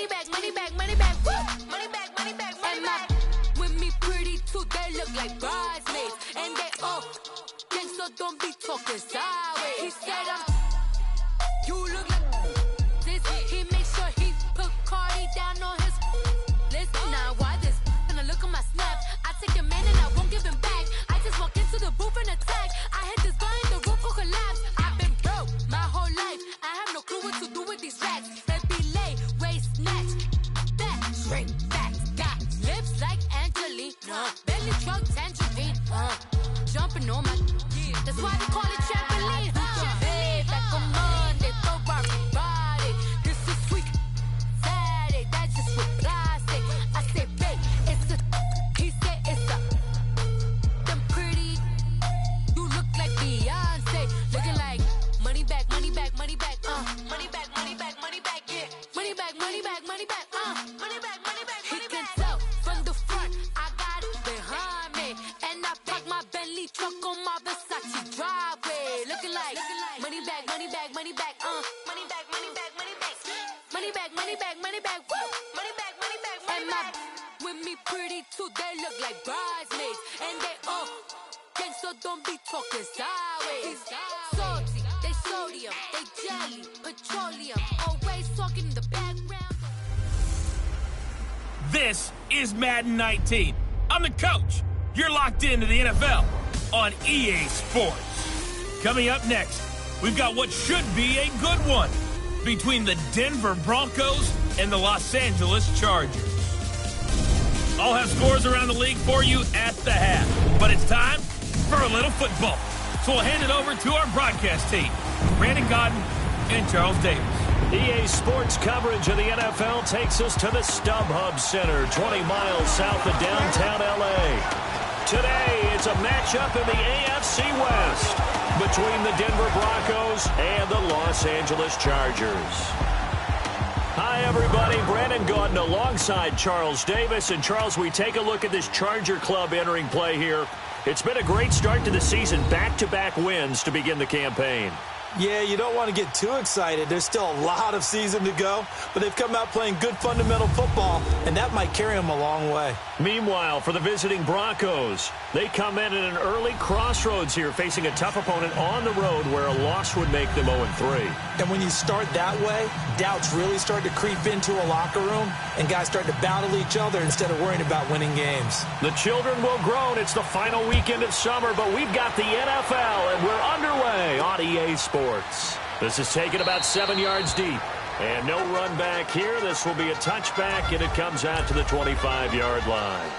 money back, money back, money back, woo! Money back, money back, money back. With me pretty too, they look like bridesmaids. And they all gang, so don't be talking sideways. He said you look like this. He make sure he put Cardi down on his list. Now why this? Gonna look at my snap. I take your man and I won't give him back. I just walk into the booth and attack. I hit this guy in the roof will collapse. I've been broke my whole life. I have no clue what to do with these racks. That be lay, waist snatch, back, straight back. Got lips like Angelina, belly truck tangerine. Jumping on my, that's why they call it trampoline. Babe, back on Monday, Ferrari body. This is sweet Saturday, that's just with plastic. I say, babe, it's a, he said it's a, them pretty, you look like Beyonce. Looking like money back, money back, money back, money back, money back, money back, yeah. Money back, money back, money back, money back, money back, money back. He can tell from the front, I got it behind me. And I park my Bentley truck on my Versace driveway. Looking like money back, money back, money back, money back, money back, money back. Money back, money back, money back, woo! Money back, money back, money back. With me pretty too, they look like bridesmaids. And they all gang, so don't be talking sideways. Salty, they sodium, they jelly, petroleum. Always talking in the background. This is Madden 19. I'm the coach. You're locked into the NFL on EA Sports. Coming up next, we've got what should be a good one between the Denver Broncos and the Los Angeles Chargers. I'll have scores around the league for you at the half, but it's time for a little football. So we'll hand it over to our broadcast team, Brandon Godden and Charles Davis. EA Sports coverage of the NFL takes us to the StubHub Center, 20 miles south of downtown L.A. Today, it's a matchup in the AFC West between the Denver Broncos and the Los Angeles Chargers. Hi, everybody. Brandon Gaudin alongside Charles Davis. And, Charles, we take a look at this Charger club entering play here. It's been a great start to the season, back-to-back wins to begin the campaign. Yeah, you don't want to get too excited. There's still a lot of season to go, but they've come out playing good fundamental football, and that might carry them a long way. Meanwhile, for the visiting Broncos, they come in at an early crossroads here, facing a tough opponent on the road where a loss would make them 0-3. And when you start that way, doubts really start to creep into a locker room, and guys start to battle each other instead of worrying about winning games. The children will groan. It's the final weekend of summer, but we've got the NFL, and we're underway on EA Sports. This is taken about 7 yards deep. And no run back here. This will be a touchback, and it comes out to the 25-yard line.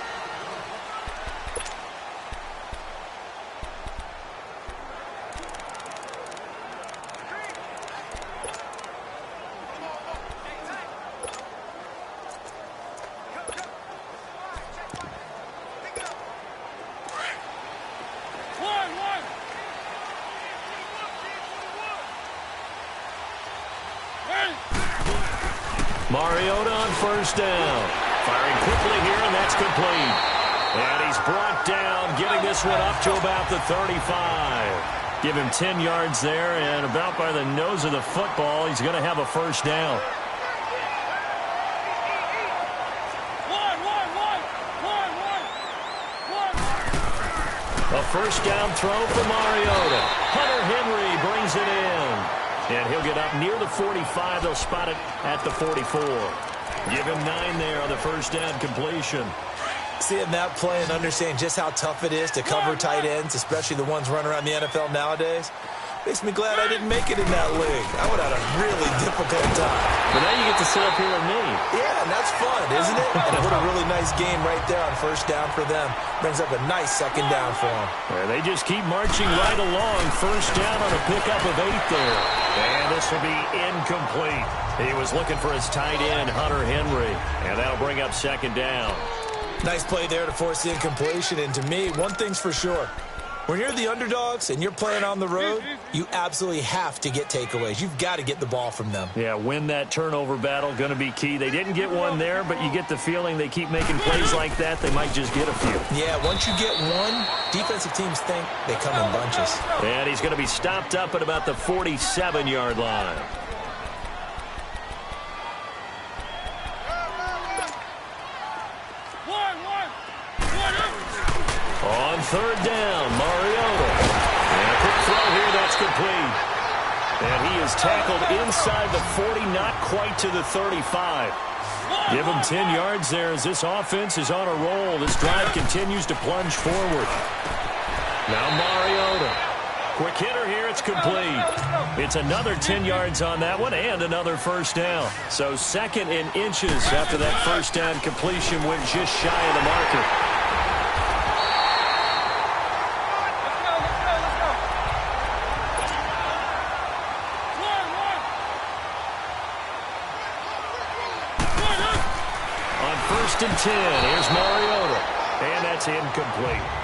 Mariota on first down. Firing quickly here, and that's complete. And he's brought down, getting this one up to about the 35. Give him 10 yards there, and about by the nose of the football, he's going to have a first down. A first down throw for Mariota. Hunter Henry brings it in. And he'll get up near the 45. They'll spot it at the 44. Give him 9 there on the first down completion. Seeing that play and understanding just how tough it is to cover tight ends, especially the ones running around the NFL nowadays, makes me glad I didn't make it in that league. I would have had a really difficult time. But now you get to sit up here with me. Yeah, and that's fun, isn't it? And what a really nice game right there on first down for them. Brings up a nice second down for them. And they just keep marching right along. First down on a pickup of 8 there. And this will be incomplete. He was looking for his tight end, Hunter Henry. And that'll bring up second down. Nice play there to force the incompletion. And to me, one thing's for sure. When you're the underdogs and you're playing on the road, you absolutely have to get takeaways. You've got to get the ball from them. Yeah, win that turnover battle, going to be key. They didn't get one there, but you get the feeling they keep making plays like that, they might just get a few. Yeah, once you get one, defensive teams think they come in bunches. And he's going to be stopped up at about the 47-yard line. third down, Mariota. And a quick throw here, that's complete. And he is tackled inside the 40, not quite to the 35. Give him 10 yards there as this offense is on a roll. This drive continues to plunge forward. Now Mariota. Quick hitter here, it's complete. It's another 10 yards on that one and another first down. So second in inches after that first down completion went just shy of the marker. On 1st and 10, here's Mariota. And that's incomplete.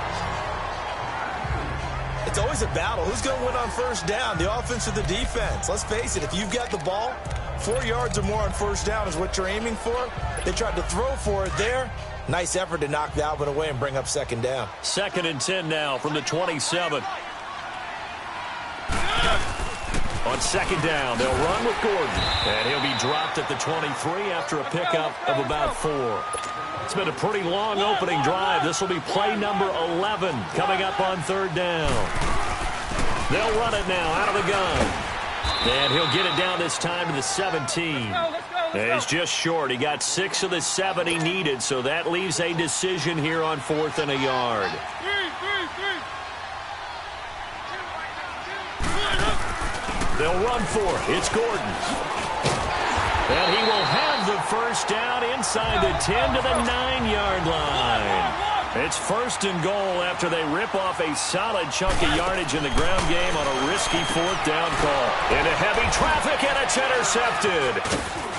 It's always a battle. Who's going to win on first down, the offense or the defense? Let's face it, if you've got the ball, 4 yards or more on first down is what you're aiming for. They tried to throw for it there. Nice effort to knock that one away and bring up second down. 2nd and 10 now from the 27. On 2nd down, they'll run with Gordon. And he'll be dropped at the 23 after a pickup of about 4. It's been a pretty long opening drive. This will be play number 11 coming up on 3rd down. They'll run it now out of the gun. And he'll get it down this time to the 17. He's just short. He got 6 of the 7 he needed, so that leaves a decision here on 4th and a yard. They'll run for it. It's Gordon. And he will have the first down inside the 10 to the 9-yard line. It's 1st and goal after they rip off a solid chunk of yardage in the ground game on a risky 4th down call. Into heavy traffic, and it's intercepted.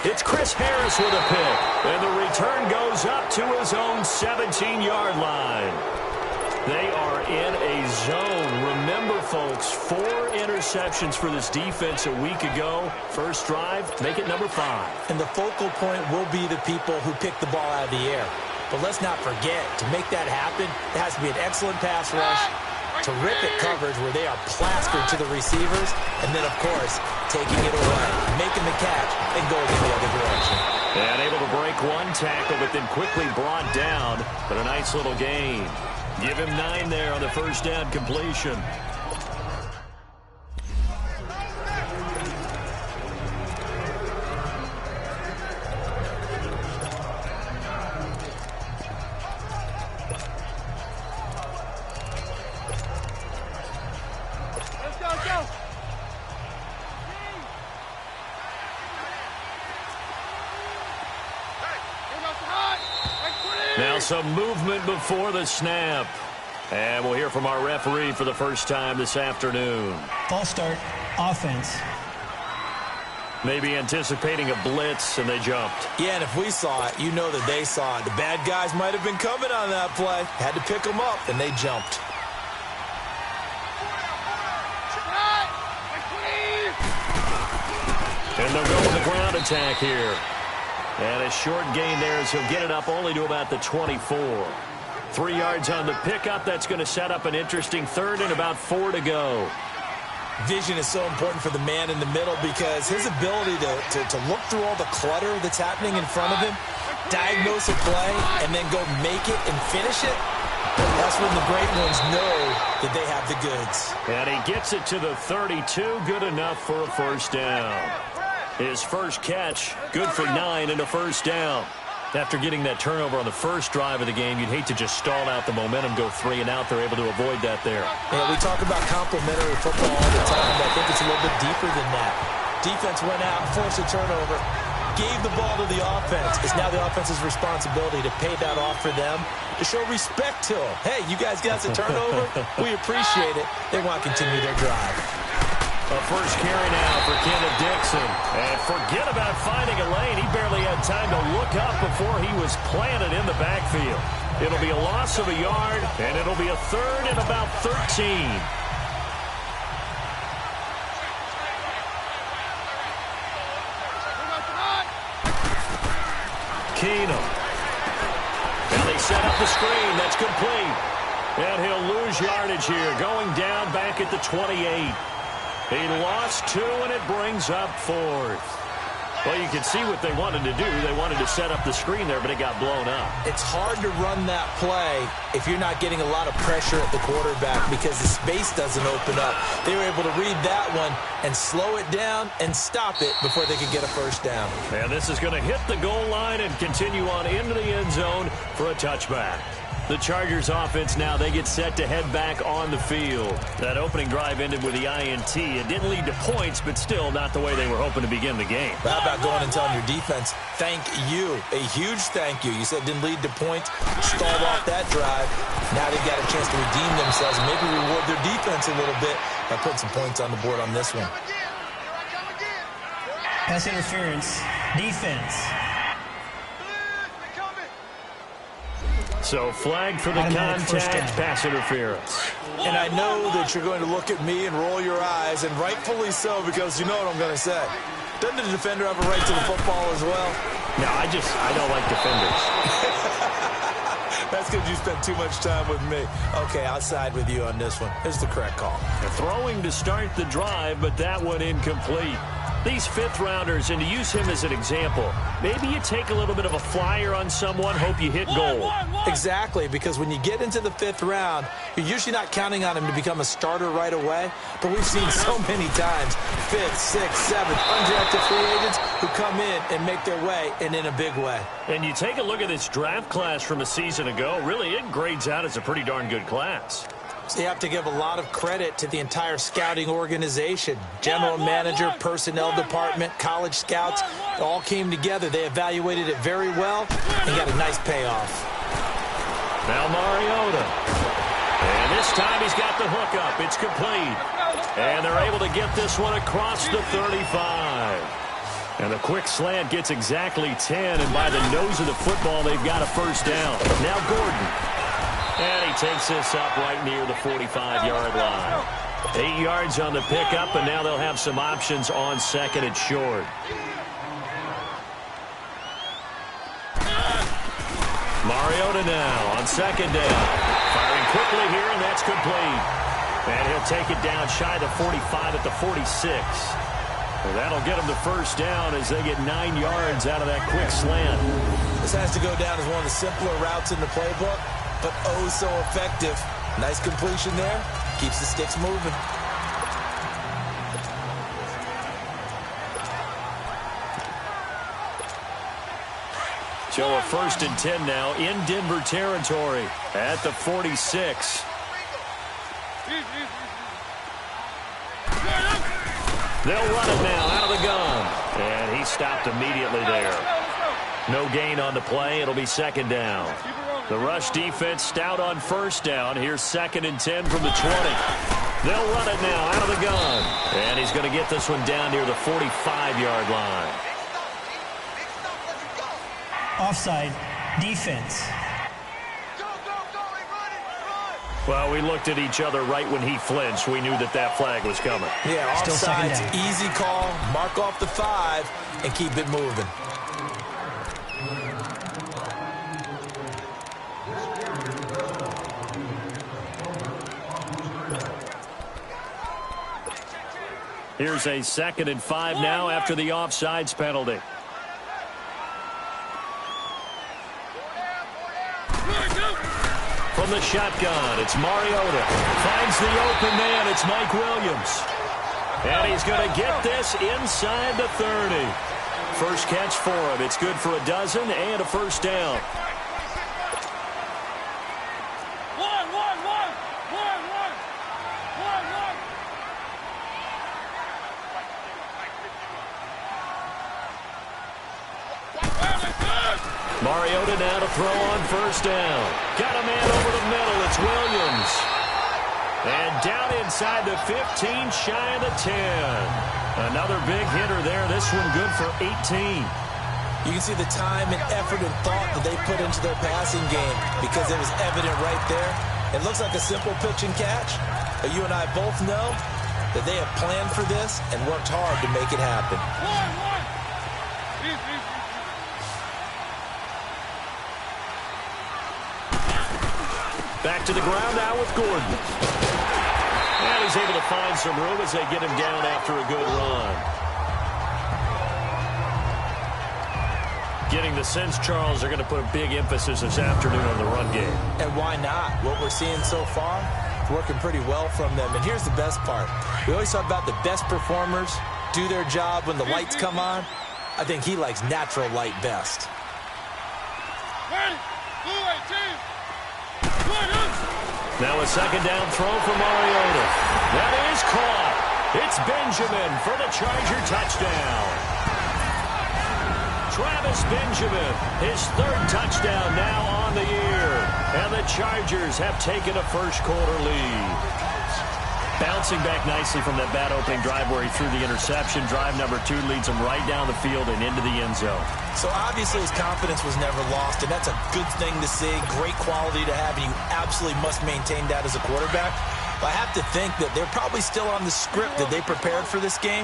It's Chris Harris with a pick. And the return goes up to his own 17-yard line. They are in a zone. Remember, folks, 4 interceptions for this defense a week ago. First drive, make it number 5. And the focal point will be the people who pick the ball out of the air. But let's not forget, to make that happen, it has to be an excellent pass rush, terrific coverage where they are plastered to the receivers, and then, of course, taking it away, making the catch, and going in the other direction. And able to break one tackle, but then quickly brought down. But a nice little gain. Give him 9 there on the first down completion. Now some movement before the snap. And we'll hear from our referee for the first time this afternoon. False start, offense. Maybe anticipating a blitz, and they jumped. Yeah, and if we saw it, you know that they saw it. The bad guys might have been coming on that play. Had to pick them up, and they jumped. And they'll go with the ground attack here. And a short gain there as he'll get it up only to about the 24. 3 yards on the pickup. That's going to set up an interesting 3rd and about 4 to go. Vision is so important for the man in the middle because his ability to look through all the clutter that's happening in front of him, diagnose a play, and then go make it and finish it, that's when the great ones know that they have the goods. And he gets it to the 32. Good enough for a first down. His first catch, good for 9 and a first down. After getting that turnover on the first drive of the game, you'd hate to just stall out the momentum, go 3 and out. They're able to avoid that there. Yeah, we talk about complementary football all the time, but I think it's a little bit deeper than that. Defense went out, forced a turnover, gave the ball to the offense. It's now the offense's responsibility to pay that off for them, to show respect to them. Hey, you guys got the turnover. We appreciate it. They want to continue their drive. A first carry now for Kenneth Dixon. And forget about finding a lane. He barely had time to look up before he was planted in the backfield. It'll be a loss of a yard, and it'll be a 3rd and about 13. Keenum. And they set up the screen. That's complete. And he'll lose yardage here, going down back at the 28. He lost 2, and it brings up 4th. Well, you can see what they wanted to do. They wanted to set up the screen there, but it got blown up. It's hard to run that play if you're not getting a lot of pressure at the quarterback because the space doesn't open up. They were able to read that one and slow it down and stop it before they could get a first down. And this is going to hit the goal line and continue on into the end zone for a touchback. The Chargers offense now, they get set to head back on the field. That opening drive ended with the INT. It didn't lead to points, but still not the way they were hoping to begin the game. But how about going and telling your defense, thank you, a huge thank you. You said it didn't lead to points, stalled off that drive. Now they've got a chance to redeem themselves and maybe reward their defense a little bit by putting some points on the board on this one. Pass interference. Defense. So flag for the contact, pass interference. And I know that you're going to look at me and roll your eyes, and rightfully so, because you know what I'm going to say. Doesn't the defender have a right to the football as well? No, I don't like defenders. That's because you spent too much time with me. Okay, I'll side with you on this one. Here's the correct call. Throwing to start the drive, but that one incomplete. These fifth-rounders, and to use him as an example, maybe you take a little bit of a flyer on someone, hope you hit goal. Exactly, because when you get into the fifth round, you're usually not counting on him to become a starter right away. But we've seen so many times, fifth, sixth, seventh, undrafted free agents who come in and make their way, and in a big way. And you take a look at this draft class from a season ago, really it grades out as a pretty darn good class. So you have to give a lot of credit to the entire scouting organization. General manager, personnel department, college scouts, it all came together. They evaluated it very well and got a nice payoff. Now Mariota. And this time he's got the hook up. It's complete. And they're able to get this one across the 35. And the quick slant gets exactly 10. And by the nose of the football, they've got a first down. Now Gordon. And he takes this up right near the 45-yard line. 8 yards on the pickup, and now they'll have some options on second and short. Mariota now on second down. Firing quickly here, and that's complete. And he'll take it down shy of the 45 at the 46. Well, that'll get him the first down as they get 9 yards out of that quick slant. This has to go down as one of the simpler routes in the playbook, but oh so effective. Nice completion there. Keeps the sticks moving. So a 1st and 10 now in Denver territory at the 46. They'll run it now out of the gun. And he stopped immediately there. No gain on the play. It'll be second down. The rush defense stout on first down. Here's 2nd and 10 from the 20. They'll run it now out of the gun. And he's going to get this one down near the 45-yard line. Offside. Defense. Well, we looked at each other right when he flinched. We knew that that flag was coming. Yeah, offside's easy call. Mark off the 5 and keep it moving. Here's a 2nd and 5 now after the offsides penalty. From the shotgun, it's Mariota. Finds the open man. It's Mike Williams. And he's going to get this inside the 30. First catch for him. It's good for a dozen and a first down. Mariota now to throw on first down. Got a man over the middle. It's Williams. And down inside the 15, shy of the 10. Another big hitter there. This one good for 18. You can see the time and effort and thought that they put into their passing game because it was evident right there. It looks like a simple pitch and catch, but you and I both know that they have planned for this and worked hard to make it happen. Back to the ground now with Gordon. And he's able to find some room as they get him down after a good run. Getting the sense, Charles, they're going to put a big emphasis this afternoon on the run game. And why not? What we're seeing so far, it's working pretty well from them. And here's the best part. We always talk about the best performers do their job when the lights come on. I think he likes natural light best. Now a second down throw for Mariota. That is caught. It's Benjamin for the Charger touchdown. Travis Benjamin, his third touchdown now on the year. And the Chargers have taken a first-quarter lead. Bouncing back nicely from that bad opening drive where he threw the interception. Drive number 2 leads him right down the field and into the end zone. So obviously his confidence was never lost, and that's a good thing to see. Great quality to have, and you absolutely must maintain that as a quarterback. But I have to think that they're probably still on the script that they prepared for this game.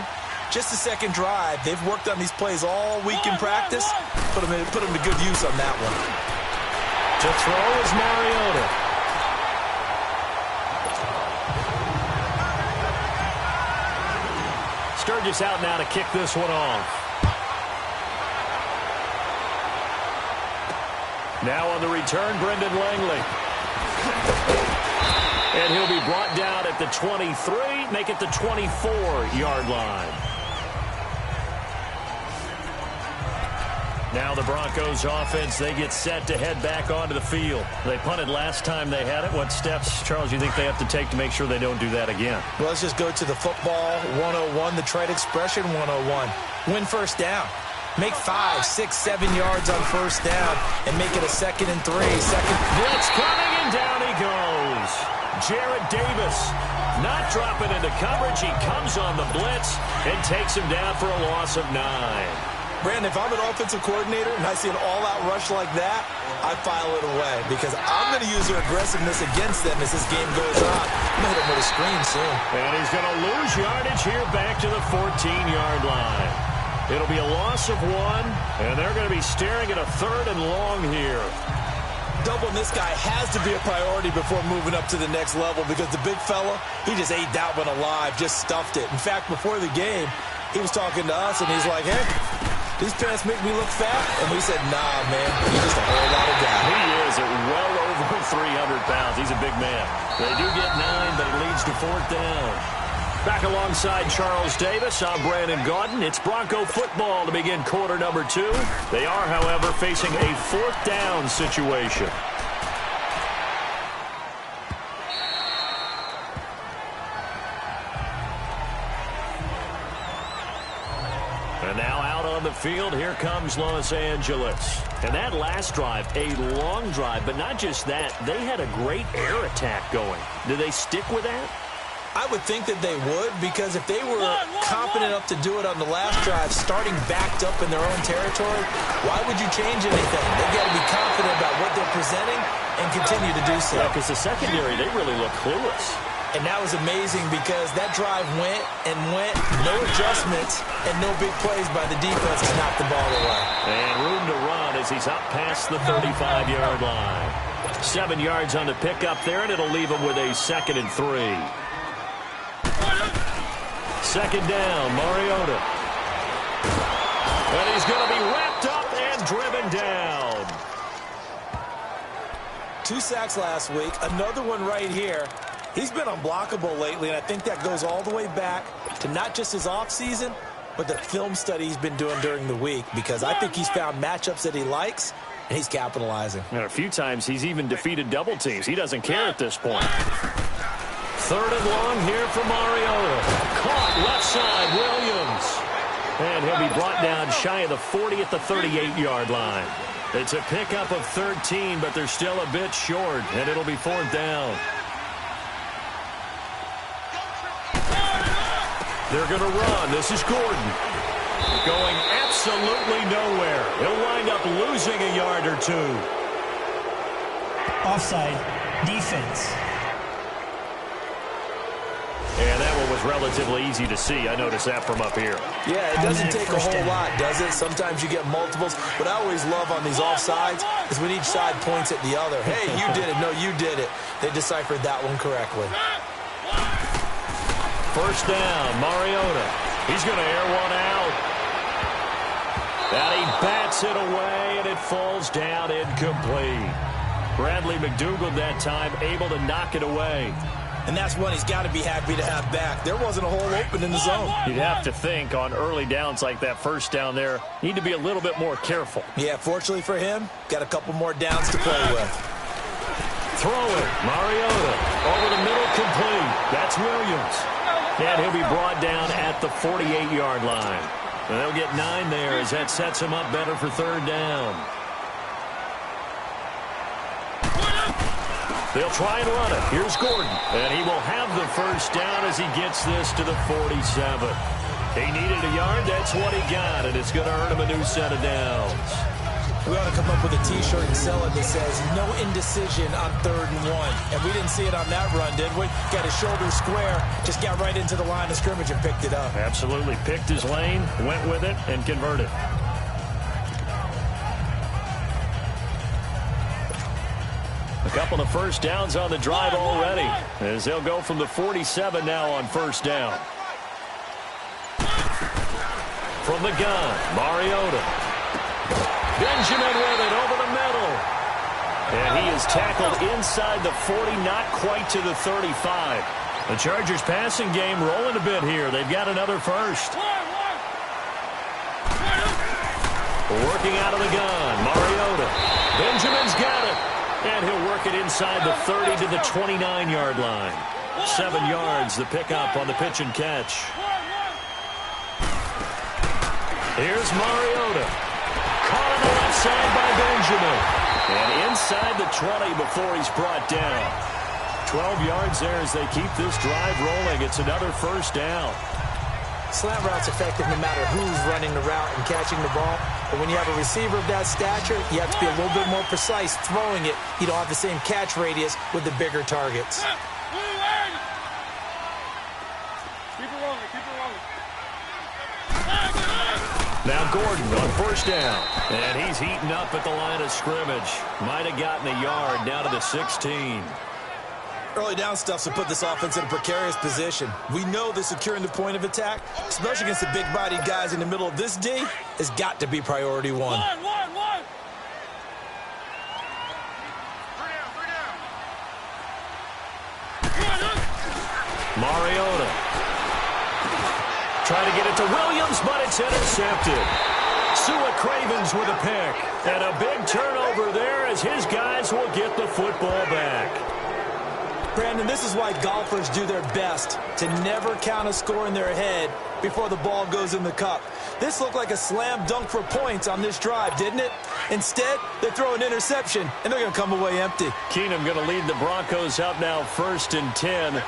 Just the second drive. They've worked on these plays all week in practice. Put them to good use on that one. To throw is Mariota. Sturgis out now to kick this one off. Now on the return, Brendan Langley. And he'll be brought down at the 23, make it the 24-yard line. Now the Broncos offense, they get set to head back onto the field. They punted last time they had it. What steps, Charles, you think they have to take to make sure they don't do that again? Well, let's just go to the football 101, the trite expression 101. Win first down. Make 5, 6, 7 yards on first down and make it a 2nd and 3. Blitz coming, and down he goes. Jared Davis not dropping into coverage. He comes on the blitz and takes him down for a loss of 9. Brandon, if I'm an offensive coordinator and I see an all-out rush like that, I file it away because I'm going to use their aggressiveness against them as this game goes on. I'm going to hit him with a screen soon. And he's going to lose yardage here back to the 14-yard line. It'll be a loss of 1, and they're going to be staring at a 3rd and long here. Doubling this guy has to be a priority before moving up to the next level because the big fella, he just ate that one alive, just stuffed it. In fact, before the game, he was talking to us, and he's like, hey, these pants make me look fat? And we said, nah, man, he's just a whole lot of guy. He is at well over 300 pounds. He's a big man. They do get 9, but it leads to 4th down. Back alongside Charles Davis, I'm Brandon Gaudin. It's Bronco football to begin quarter number 2. They are, however, facing a 4th down situation. And now out on the field, here comes Los Angeles. And that last drive, a long drive, but not just that, they had a great air attack going. Do they stick with that? I would think that they would because if they were confident enough to do it on the last drive, starting backed up in their own territory, why would you change anything? They've got to be confident about what they're presenting and continue to do so. Yeah, because the secondary, they really look clueless. And that was amazing because that drive went and went, no adjustments, and no big plays by the defense to knock the ball away. And room to run as he's up past the 35-yard line. 7 yards on the pickup there, and it'll leave him with a 2nd and 3. 2nd down, Mariota. And he's going to be wrapped up and driven down. 2 sacks last week, another one right here. He's been unblockable lately, and I think that goes all the way back to not just his offseason, but the film study he's been doing during the week because I think he's found matchups that he likes, and he's capitalizing. And a few times he's even defeated double teams. He doesn't care at this point. 3rd and long here for Mariota. Caught left side, Williams. And he'll be brought down shy of the 40 at the 38-yard line. It's a pickup of 13, but they're still a bit short, and it'll be 4th down. They're going to run. This is Gordon. Going absolutely nowhere. He'll wind up losing a yard or 2. Offside. Defense. And that one was relatively easy to see. I noticed that from up here. Yeah, it doesn't take a whole lot, does it? Sometimes you get multiples. What I always love on these offsides is when each side points at the other. Hey, you did it. No, you did it. They deciphered that one correctly. 1st down, Mariota. He's going to air one out. And he bats it away, and it falls down incomplete. Bradley McDougald that time able to knock it away. And that's one he's got to be happy to have back. There wasn't a hole open in the zone. You'd have to think on early downs like that first down there, need to be a little bit more careful. Yeah, fortunately for him, got a couple more downs to play with. Throw it, Mariota, over the middle, complete. That's Williams. And he'll be brought down at the 48-yard line. And they'll get 9 there as that sets him up better for third down. They'll try and run it. Here's Gordon. And he will have the first down as he gets this to the 47. He needed a yard. That's what he got. And it's going to earn him a new set of downs. We ought to come up with a T-shirt and sell it that says, no indecision on 3rd and 1. And we didn't see it on that run, did we? Got his shoulder square, just got right into the line of scrimmage and picked it up. Absolutely. Picked his lane, went with it, and converted. A couple of first downs on the drive already, as they'll go from the 47 now on first down. From the gun, Mariota. Benjamin with it over the middle. And he is tackled inside the 40, not quite to the 35. The Chargers passing game rolling a bit here. They've got another first. Working out of the gun, Mariota. Benjamin's got it. And he'll work it inside the 30 to the 29-yard line. 7 yards, the pickup on the pitch and catch. Here's Mariota. Caught on the left side by Benjamin. And inside the 20 before he's brought down. 12 yards there as they keep this drive rolling. It's another first down. Slant route's effective no matter who's running the route and catching the ball. But when you have a receiver of that stature, you have to be a little bit more precise throwing it. You don't have the same catch radius with the bigger targets. Keep it rolling, keep it rolling. Now Gordon on first down. And he's heating up at the line of scrimmage. Might have gotten a yard down to the 16. Early down stuff to put this offense in a precarious position. We know that securing the point of attack, especially against the big-bodied guys in the middle of this D, has got to be priority one. Mariota. Trying to get it to Williams, but it's intercepted. Sua Cravens with a pick. And a big turnover there as his guys will get the football back. Brandon, this is why golfers do their best to never count a score in their head before the ball goes in the cup. This looked like a slam dunk for points on this drive, didn't it? Instead, they throw an interception, and they're going to come away empty. Keenum going to lead the Broncos up now 1st and 10.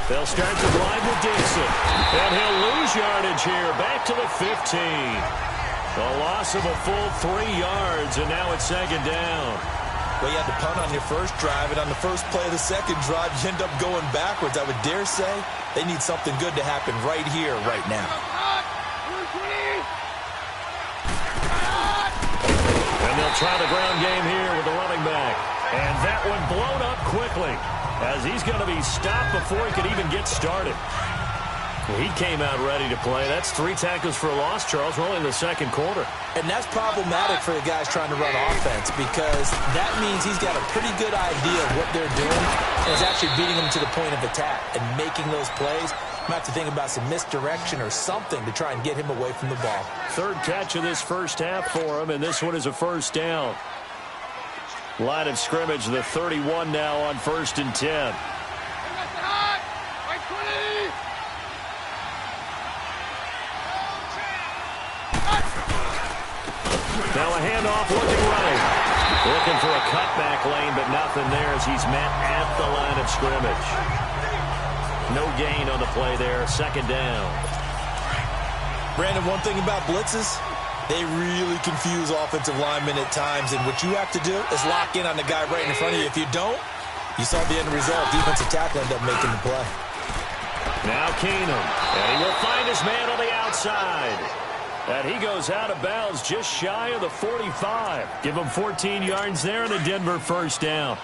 They'll start the drive with Dixon. And he'll lose yardage here, back to the 15. A loss of a full 3 yards, and now it's 2nd down. Well, you had to punt on your first drive, and on the first play of the second drive, you end up going backwards. I would dare say they need something good to happen right here, right now. And they'll try the ground game here with the running back. And that one blown up quickly as he's going to be stopped before he could even get started. He came out ready to play. That's 3 tackles for a loss, Charles. We're only in the 2nd quarter. And that's problematic for the guys trying to run offense because that means he's got a pretty good idea of what they're doing and is actually beating them to the point of attack and making those plays. You might have to think about some misdirection or something to try and get him away from the ball. 3rd catch of this first half for him, and this one is a first down. Line of scrimmage, the 31 now on 1st and 10. Now a handoff looking right. Looking for a cutback lane, but nothing there as he's met at the line of scrimmage. No gain on the play there. 2nd down. Brandon, one thing about blitzes, they really confuse offensive linemen at times, and what you have to do is lock in on the guy right in front of you. If you don't, you saw the end result. Defensive tackle ended up making the play. Now Keenum, and he will find his man on the outside. And he goes out of bounds just shy of the 45. Give him 14 yards there and a Denver first down.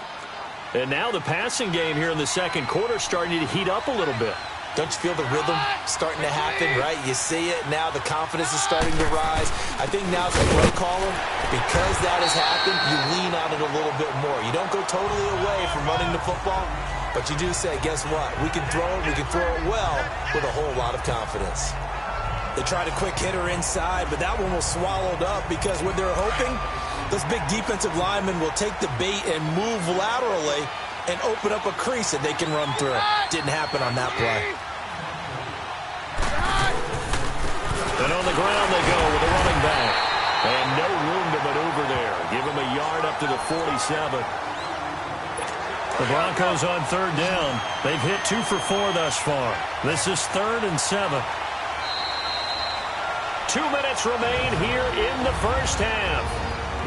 And now the passing game here in the 2nd quarter starting to heat up a little bit. Don't you feel the rhythm starting to happen, right? You see it. Now the confidence is starting to rise. I think now as a play caller, because that has happened, you lean on it a little bit more. You don't go totally away from running the football, but you do say, guess what? We can throw it well with a whole lot of confidence. They tried a quick hitter inside, but that one was swallowed up because what they're hoping, those big defensive linemen will take the bait and move laterally and open up a crease that they can run through. Didn't happen on that play. And on the ground they go with a running back. And no room to maneuver there. Give him a yard up to the 47. The Broncos on third down. They've hit 2 for 4 thus far. This is 3rd and 7. 2 minutes remain here in the first half.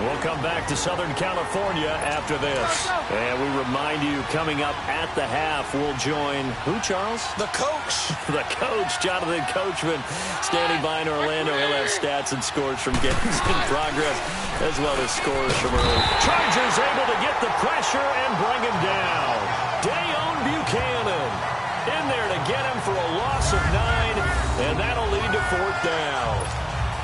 We'll come back to Southern California after this. And we remind you, coming up at the half, we'll join who, Charles? The coach. The coach, Jonathan Coachman, standing by in Orlando. He'll have stats and scores from games in progress, as well as scores from early. Chargers able to get the pressure and bring him down. Dayon Buchanan in there to get him for a loss of 9, and that'll lead to 4th down.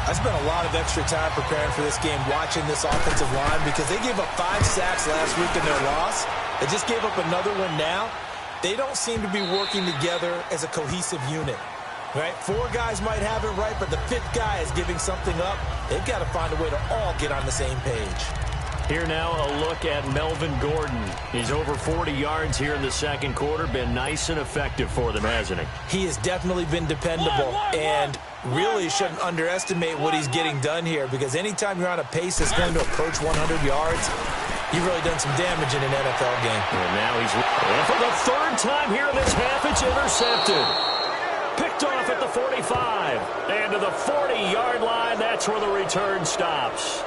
I spent a lot of extra time preparing for this game, watching this offensive line, because they gave up 5 sacks last week in their loss. They just gave up another one now. They don't seem to be working together as a cohesive unit, right? 4 guys might have it right, but the 5th guy is giving something up. They've got to find a way to all get on the same page. Here now a look at Melvin Gordon. He's over 40 yards here in the second quarter. Been nice and effective for them, hasn't he? He has definitely been dependable, and really shouldn't underestimate what he's getting done here, because anytime you're on a pace that's going to approach 100 yards, you've really done some damage in an NFL game. And now he's... And for the 3rd time here in this half, it's intercepted. Picked off at the 45. And to the 40-yard line, that's where the return stops.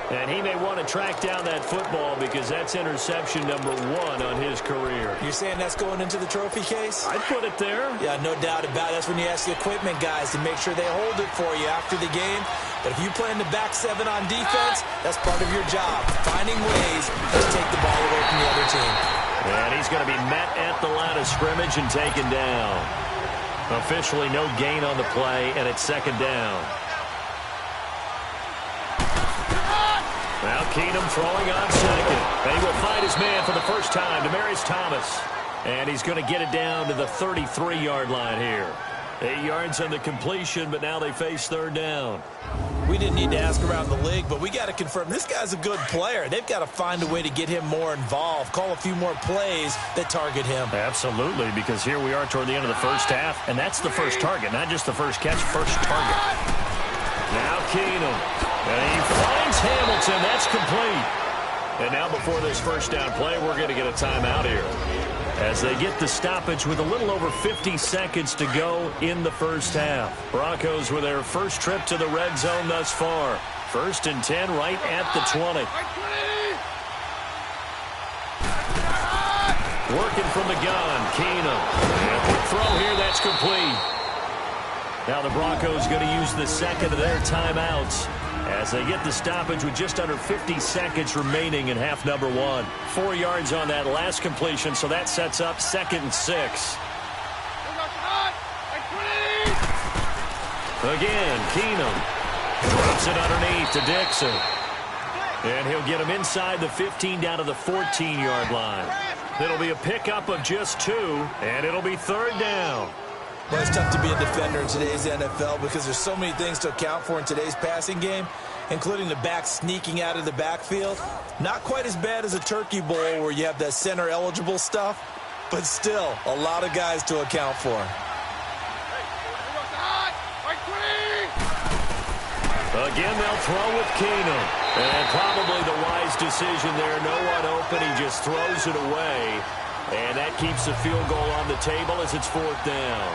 And he may want to track down that football because that's interception number 1 on his career. You're saying that's going into the trophy case? I'd put it there. Yeah, no doubt about it. That's when you ask the equipment guys to make sure they hold it for you after the game. But if you play in the back 7 on defense, that's part of your job. Finding ways to take the ball away from the other team. And he's going to be met at the line of scrimmage and taken down. Officially no gain on the play, and it's 2nd down. Now Keenum throwing on 2nd. And he will find his man for the first time, Demaryius Thomas. And he's going to get it down to the 33-yard line here. 8 yards on the completion, but now they face 3rd down. We didn't need to ask around the league, but we got to confirm this guy's a good player. They've got to find a way to get him more involved, call a few more plays that target him. Absolutely, because here we are toward the end of the first half, and that's the first target, not just the first catch, first target. Now Keenum. And he finds Hamilton. That's complete. And now before this first down play, we're going to get a timeout here, as they get the stoppage with a little over 50 seconds to go in the first half. Broncos with their first trip to the red zone thus far. 1st and 10 right at the 20. Working from the gun, Keenum. And a quick throw here, that's complete. Now the Broncos going to use the 2nd of their timeouts as they get the stoppage with just under 50 seconds remaining in half number 1. 4 yards on that last completion, so that sets up 2nd and 6. Again, Keenum drops it underneath to Dixon. And he'll get him inside the 15 down to the 14-yard line. It'll be a pickup of just 2, and it'll be 3rd down. Well, it's tough to be a defender in today's NFL because there's so many things to account for in today's passing game, including the back sneaking out of the backfield. Not quite as bad as a turkey bowl where you have that center-eligible stuff, but still a lot of guys to account for. Again, they'll throw with Keenum. And probably the wise decision there. No one open. He just throws it away. And that keeps the field goal on the table as it's 4th down.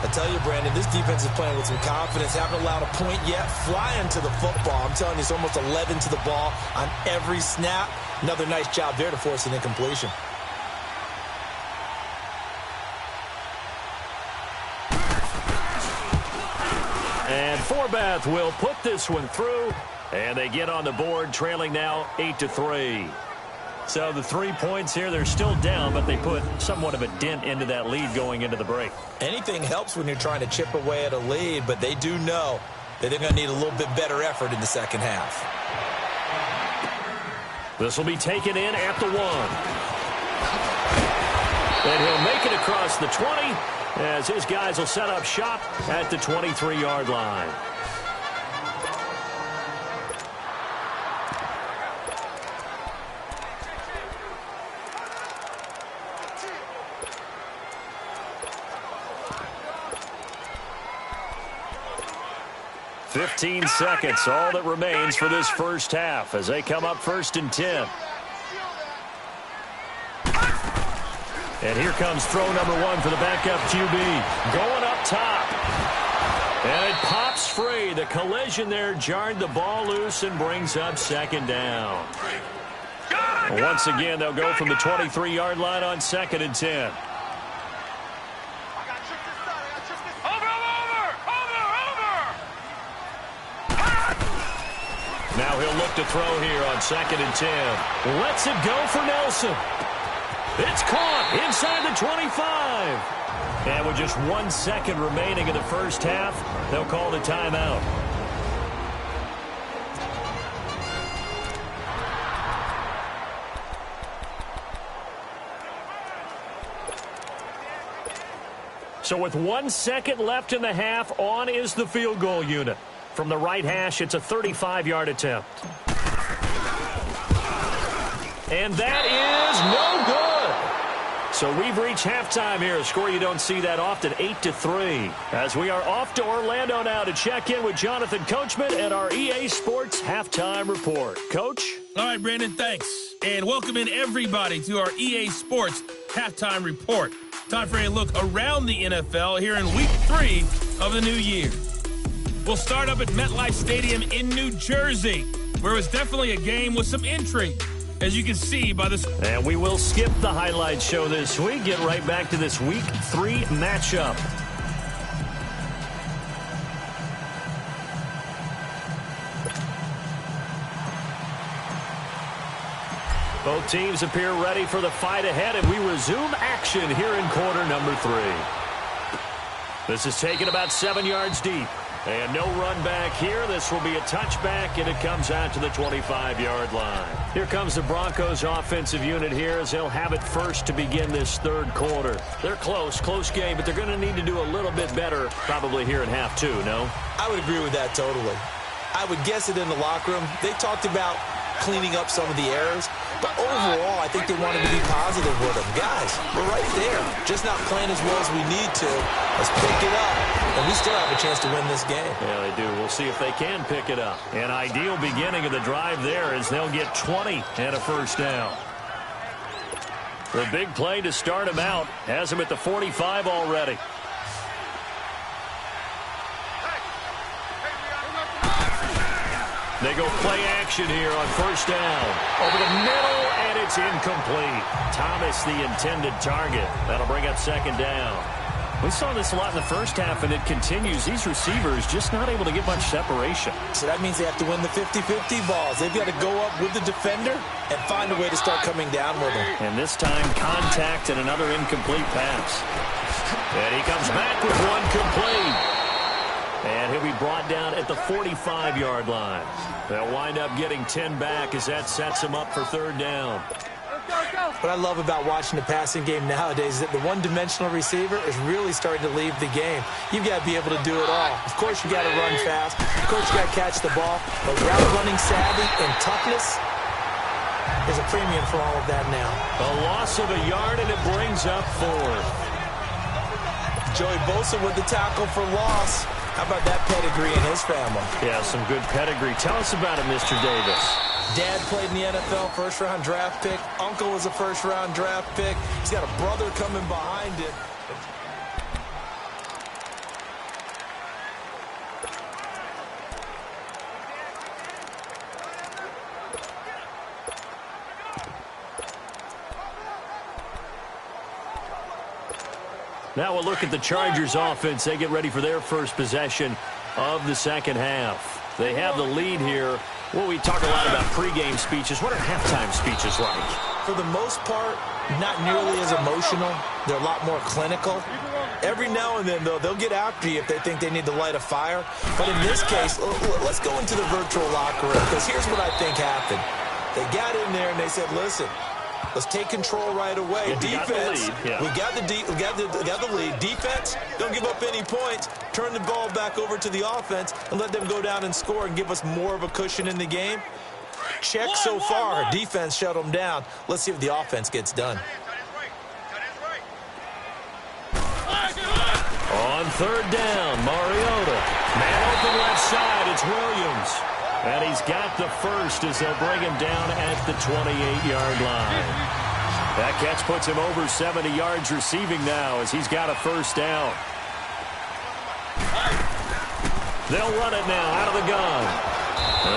I tell you, Brandon, this defense is playing with some confidence. Haven't allowed a point yet. Flying to the football. I'm telling you, it's almost 11 to the ball on every snap. Another nice job there to force an incompletion. And Forbath will put this one through. And they get on the board, trailing now 8-3. So the 3 points here, they're still down, but they put somewhat of a dent into that lead going into the break. Anything helps when you're trying to chip away at a lead, but they do know that they're going to need a little bit better effort in the second half. This will be taken in at the 1. And he'll make it across the 20 as his guys will set up shop at the 23-yard line. "15 seconds, all that remains for this first half as they come up 1st and 10. And here comes throw number 1 for the backup QB. Going up top. And it pops free. The collision there jarred the ball loose and brings up 2nd down. Once again, they'll go from the 23-yard line on 2nd and 10. Now he'll look to throw here on 2nd and 10. Lets it go for Nelson. It's caught inside the 25. And with just 1 second remaining in the first half, they'll call the timeout. So with 1 second left in the half, on is the field goal unit. From the right hash, it's a 35-yard attempt. And that is no good. So we've reached halftime here, a score you don't see that often, 8-3. As we are off to Orlando now to check in with Jonathan Coachman and our EA Sports Halftime Report. Coach? All right, Brandon, thanks. And welcome in everybody to our EA Sports Halftime Report. Time for a look around the NFL here in Week 3 of the new year. We'll start up at MetLife Stadium in New Jersey, where it was definitely a game with some intrigue, as you can see by this. And we will skip the highlight show this week. Get right back to this Week 3 matchup. Both teams appear ready for the fight ahead, and we resume action here in quarter number 3. This is taken about 7 yards deep. And no run back here. This will be a touchback, and it comes out to the 25-yard line. Here comes the Broncos offensive unit here as they'll have it first to begin this 3rd quarter. They're close game, but they're going to need to do a little bit better probably here in half 2, no? I would agree with that totally. I would guess it in the locker room. They talked about cleaning up some of the errors, but overall, I think they wanted to be positive with them. Guys, we're right there. Just not playing as well as we need to. Let's pick it up, and we still have a chance to win this game. Yeah, they do. We'll see if they can pick it up. An ideal beginning of the drive there as they'll get 20 and a first down. The big play to start him out has him at the 45 already. They go play action here on first down. Over the middle, and it's incomplete. Thomas, the intended target. That'll bring up 2nd down. We saw this a lot in the first half, and it continues. These receivers just not able to get much separation. So that means they have to win the 50-50 balls. They've got to go up with the defender and find a way to start coming down with him. And this time, contact and another incomplete pass. And he comes back with one complete. And he'll be brought down at the 45-yard line. They'll wind up getting 10 back as that sets him up for 3rd down. What I love about watching the passing game nowadays is that the one-dimensional receiver is really starting to leave the game. You've got to be able to do it all. Of course, you got to run fast. Of course, you got to catch the ball. But route running savvy and toughness, there's a premium for all of that now. A loss of a yard, and it brings up 4th. Joey Bosa with the tackle for loss. How about that pedigree in his family? Yeah, some good pedigree. Tell us about it, Mr. Davis. Dad played in the NFL, first-round draft pick. Uncle was a first-round draft pick. He's got a brother coming behind him. Now we'll look at the Chargers offense. They get ready for their first possession of the second half. They have the lead here. Well, we talk a lot about pregame speeches. What are halftime speeches like? For the most part, not nearly as emotional. They're a lot more clinical. Every now and then, though, they'll get after you if they think they need to light a fire. But in this case, let's go into the virtual locker room, because here's what I think happened. They got in there and they said, listen, let's take control right away. Yeah, defense, we got the lead. Defense, don't give up any points. Turn the ball back over to the offense and let them go down and score and give us more of a cushion in the game. Check so far. Defense shut them down. Let's see if the offense gets done. On third down, Mariota. Man open left side, it's Williams. And he's got the first as they'll bring him down at the 28-yard line. That catch puts him over 70 yards receiving now as he's got a first down. They'll run it now out of the gun.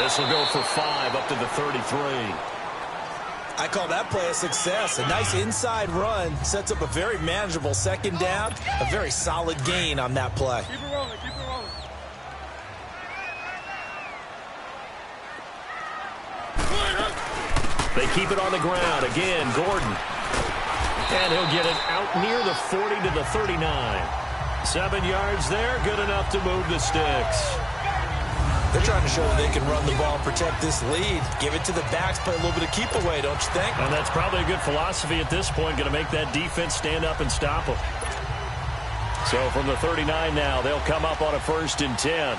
This will go for 5 up to the 33. I call that play a success. A nice inside run sets up a very manageable second down. A very solid gain on that play. Keep it rolling, keep it rolling. They keep it on the ground. Again, Gordon. And he'll get it out near the 40 to the 39. 7 yards there, good enough to move the sticks. They're trying to show that they can run the ball, protect this lead. Give it to the backs, play a little bit of keep away, don't you think? And that's probably a good philosophy at this point, going to make that defense stand up and stop them. So from the 39 now, they'll come up on a 1st and 10.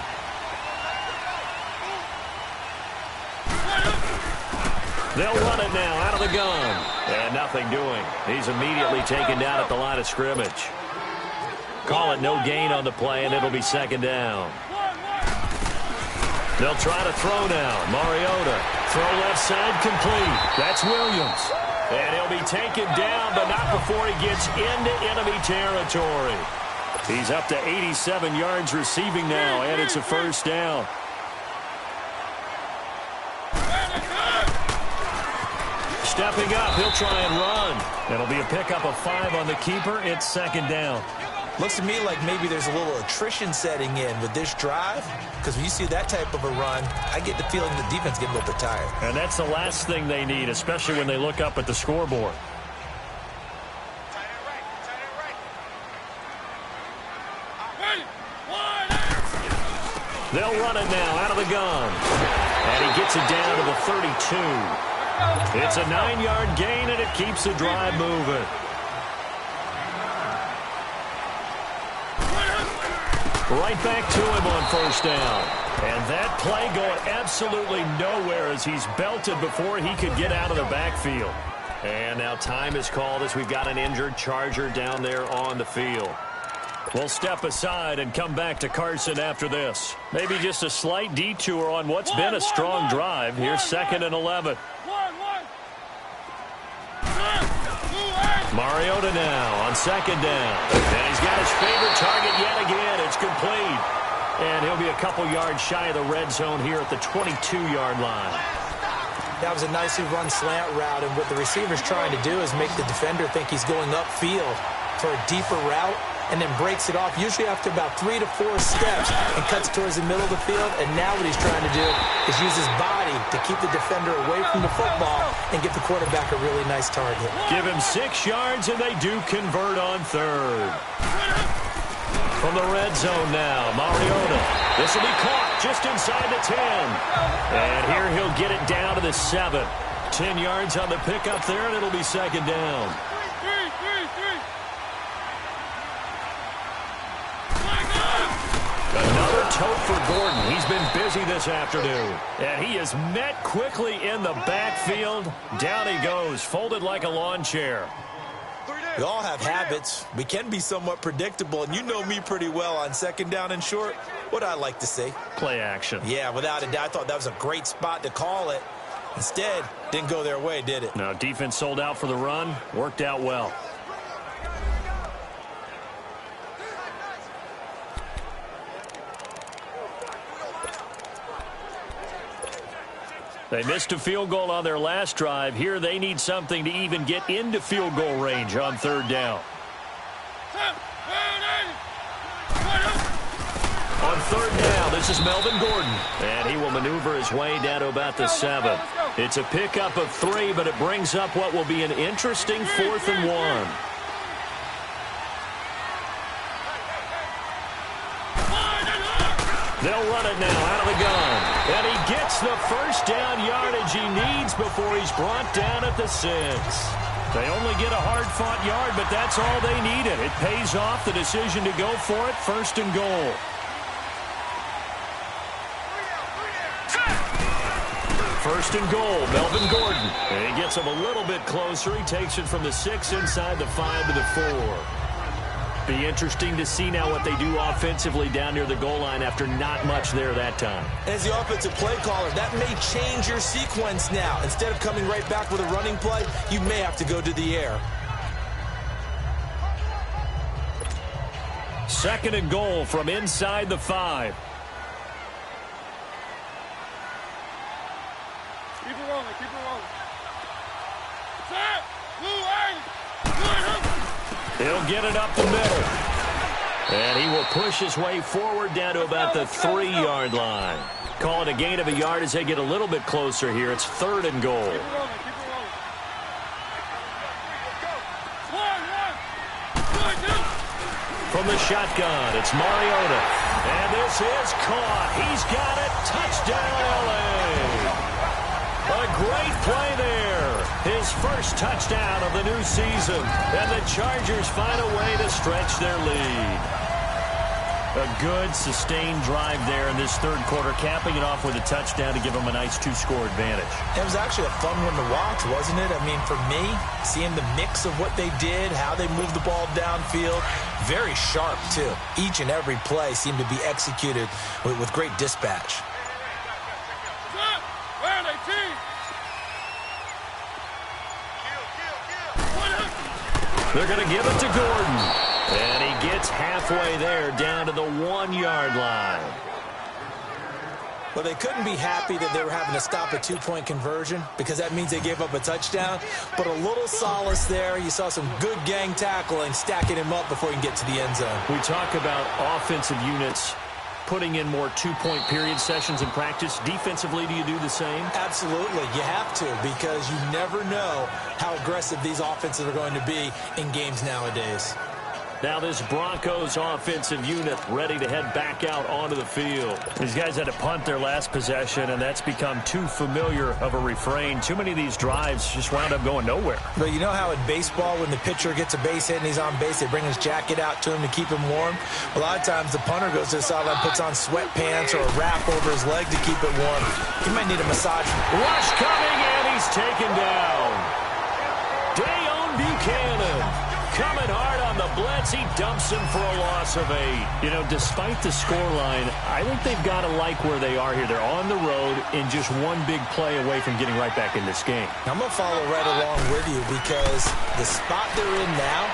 They'll run it now out of the gun. And nothing doing. He's immediately taken down at the line of scrimmage. Call it no gain on the play, and it'll be 2nd down. They'll try to throw now. Mariota. Throw left side complete. That's Williams. And he'll be taken down, but not before he gets into enemy territory. He's up to 87 yards receiving now, and it's a 1st down. Stepping up, he'll try and run. It'll be a pickup of 5 on the keeper. It's 2nd down. Looks to me like maybe there's a little attrition setting in with this drive, because when you see that type of a run, I get the feeling the defense getting a little bit tired. And that's the last thing they need, especially when they look up at the scoreboard. They'll run it now out of the gun. And he gets it down to the 32. It's a 9-yard gain, and it keeps the drive moving. Right back to him on 1st down. And that play going absolutely nowhere as he's belted before he could get out of the backfield. And now time is called as we've got an injured Charger down there on the field. We'll step aside and come back to Carson after this. Maybe just a slight detour on what's been a strong drive. Here's 2nd and 11. Mariota now on 2nd down. And he's got his favorite target yet again. It's complete. And he'll be a couple yards shy of the red zone here at the 22-yard line. That was a nicely run slant route, and what the receiver's trying to do is make the defender think he's going upfield for a deeper route, and then breaks it off, usually after about 3 to 4 steps, and cuts towards the middle of the field. And now what he's trying to do is use his body to keep the defender away from the football and get the quarterback a really nice target. Give him 6 yards, and they do convert on 3rd. From the red zone now, Mariota. This will be caught just inside the 10. And here he'll get it down to the 7. 10 yards on the pickup there, and it'll be 2nd down. Another tote for Gordon. He's been busy this afternoon. And he is met quickly in the backfield. Down he goes, folded like a lawn chair. We all have habits. We can be somewhat predictable, and you know me pretty well on 2nd down and short. What I like to see. Play action. Yeah, without a doubt. I thought that was a great spot to call it. Instead, didn't go their way, did it? No, defense sold out for the run. Worked out well. They missed a field goal on their last drive. Here they need something to even get into field goal range on 3rd down. On 3rd down, this This is Melvin Gordon, and he will maneuver his way down to about the 7. It's a pickup of 3, but it brings up what will be an interesting 4th and 1. They'll run it now out of the gun. And he gets the first down yardage he needs before he's brought down at the 6. They only get a hard-fought yard, but that's all they needed. It pays off the decision to go for it, 1st and goal. First and goal, Melvin Gordon. And he gets him a little bit closer. He takes it from the 6 inside the 5 to the 4. Be interesting to see now what they do offensively down near the goal line after not much there that time. As the offensive play caller, that may change your sequence now. Instead of coming right back with a running play, you may have to go to the air. 2nd and goal from inside the 5. Keep it rolling, keep it rolling. Set! Blue line! He'll get it up the middle. And he will push his way forward down to about the 3-yard line. Call it a gain of a yard as they get a little bit closer here. It's 3rd and goal. Keep it rolling, keep it rolling. From the shotgun, it's Mariota. And this is caught. He's got it. Touchdown, L.A. A great play there. His first touchdown of the new season. And the Chargers find a way to stretch their lead. A good, sustained drive there in this 3rd quarter, capping it off with a touchdown to give them a nice 2-score advantage. It was actually a fun one to watch, wasn't it? I mean, for me, seeing the mix of what they did, how they moved the ball downfield, very sharp, too. Each and every play seemed to be executed with great dispatch. They're going to give it to Gordon. And he gets halfway there down to the 1-yard line. Well, they couldn't be happy that they were having to stop a 2-point conversion because that means they gave up a touchdown. But a little solace there. You saw some good gang tackling, stacking him up before he can get to the end zone. We talk about offensive units putting in more 2-point period sessions in practice. Defensively, do you do the same? Absolutely. You have to because you never know how aggressive these offenses are going to be in games nowadays. Now this Broncos offensive unit ready to head back out onto the field. These guys had to punt their last possession, and that's become too familiar of a refrain. Too many of these drives just wound up going nowhere. But you know how in baseball, when the pitcher gets a base hit and he's on base, they bring his jacket out to him to keep him warm? A lot of times the punter goes to the sideline, puts on sweatpants or a wrap over his leg to keep it warm. He might need a massage. Rush coming, and he's taken down. Dayon Buchanan coming hard on the blitz. He dumps him for a loss of 8. You know, despite the scoreline, I think they've got to like where they are here. They're on the road and just one big play away from getting right back in this game. I'm going to follow right along with you because the spot they're in now